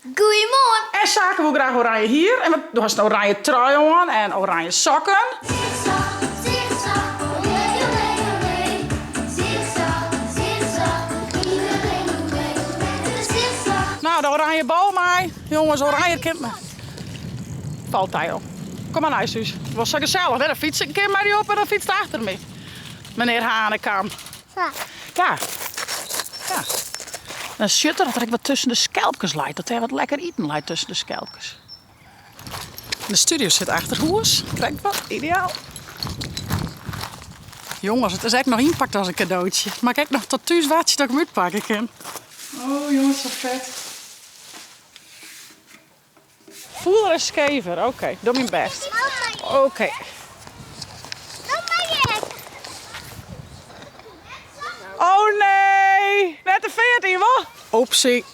Goedemorgen. En zaken we graag oranje hier. En we hebben een oranje trui aan en oranje sokken. Zigzag, zigzag, olé, olé, olé. Zigzag, zigzag, iedereen doet mee met de zigzag. Nou, de oranje bal maar. Jongens, oranje kind me. Valt hij al. Kom maar naar huis. Het was zo gezellig, hè? Dan fiets ik een keer maar die op en dan fietst achter me. Meneer Hanekamp. Ja. Ja. Een shutter dat er wat tussen de schelpjes lijkt. Dat hij wat lekker eten lijkt tussen de schelpjes. De studio zit achter hoes. Kijk wat, ideaal. Jongens, het is echt nog inpakt als een cadeautje. Maar kijk nog tot thuis wat je dat ik moet pakken kan. Oh jongens, zo vet. Voel en skever. Oké, doe mijn best. Oké. Oh nee! Net de 14, wat? Optie.